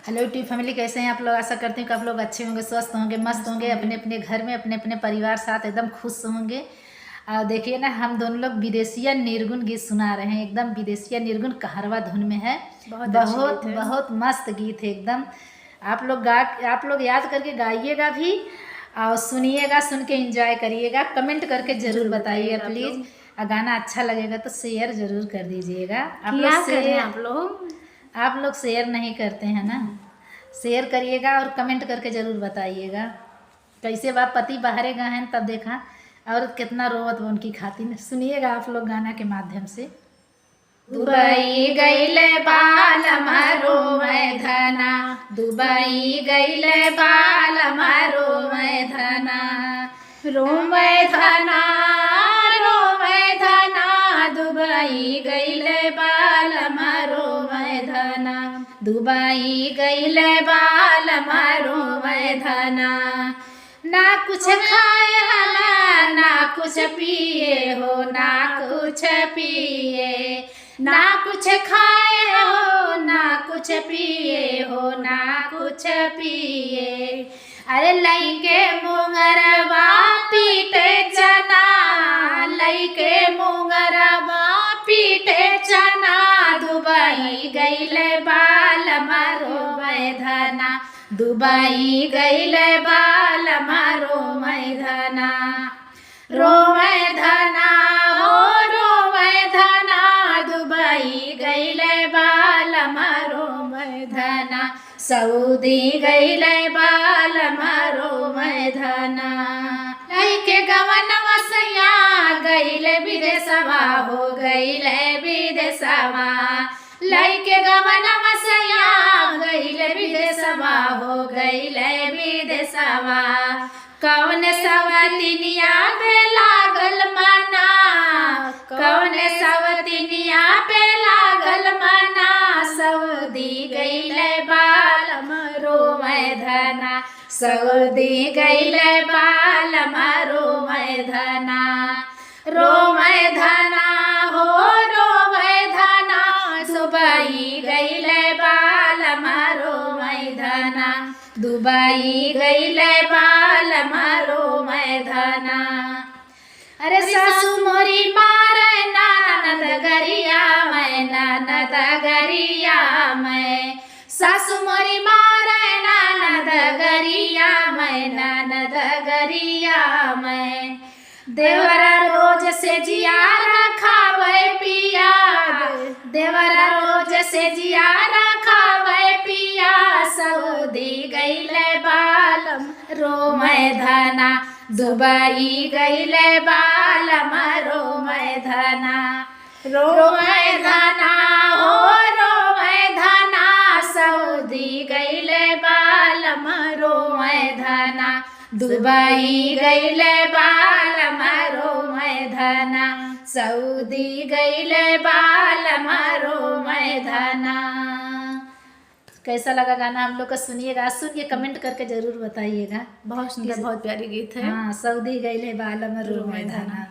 Hello YouTube family, कैसे हैं आप लोग। आशा करती हूँ कि आप लोग अच्छे होंगे, स्वस्थ होंगे, मस्त होंगे, अपने अपने घर में अपने अपने परिवार साथ एकदम खुश होंगे। और देखिए ना, हम दोनों लोग विदेशिया निर्गुण गीत सुना रहे हैं। एकदम विदेशिया निर्गुण कहरवा धुन में है। बहुत बहुत मस्त गीत है एकदम। आप लोग याद करके गाइएगा भी और सुनिएगा, सुन के एंजॉय करिएगा। कमेंट करके जरूर बताइएगा प्लीज़। गाना अच्छा लगेगा तो शेयर जरूर कर दीजिएगा। आप लोग शेयर नहीं करते हैं ना। शेयर करिएगा और कमेंट करके ज़रूर बताइएगा कैसे बाप पति बाहरे गए हैं तब देखा और कितना रोवत उनकी खातिर। सुनिएगा आप लोग गाना के माध्यम से। दुबई गईले बाल मारो मैं धना, दुबई गईले बाल मारो मैं धना, रो मैं धना, रो मैं धना, दुबई गईले बाल मारो मैं धना, दुबई गईले बाल मारो मैं धना। ना कुछ खाए हला ना कुछ पिए हो, ना कुछ पिए, ना कुछ खाए हो ना कुछ पिए हो, ना कुछ पिए। अरे लइके मुंगरवा पीटे चना, लइके मुंगरवा पीटे चना, दुबई गईले बाल मारो मैं धना, दुबई गईले बाल मारो मैं धना, रो मैं धना हो रो मैं धना, दुबई गईले बाल मारो मैं धना, सऊदी गईले बाल मारो मैं धना। लइके गवन वसैया गईले विदेशवा हो, गईले विदेशवा, लइके गवन वसैया गईले विदेशवा हो, गईले विदेशवा। कौन सवतिनिया पे लागल मना, कौन सवतिनिया पे लागल मना, सऊदी गईले बाल मारो मैं धना, सऊदी गईले बाल मारो मैं धना, रो मैं धना हो रो मैं धना, दुबई गईले बाल मारो मैं धना, दुबई गईले बाल मारो मैं धना। अरे सासू मोरी मारे ननद गरिया मैं, ननद गरिया मैं, सासू मोरी मारे ननद गरिया मैं, ननद गरिया मैं। देवरा रोज से जिया रखावे पिया, देवरा रोज से जिया रखावे पिया, सऊदी गईले बाल रो मैं धना, दुबई गईले बाल मारो मैं धना, रो मैं धना हो रो मैं धना, सऊदी गईले बाल मारो मैं धना, दुबई गईले बाल मारो मैं धना, सऊदी गईले बाल मारो मैं धना। कैसा लगा गाना हम लोग का? सुनिएगा, सुन के कमेंट करके जरूर बताइएगा। बहुत सुंदर, बहुत प्यारी गीत है। हाँ, सऊदी गईले बाल मारो मैं धना।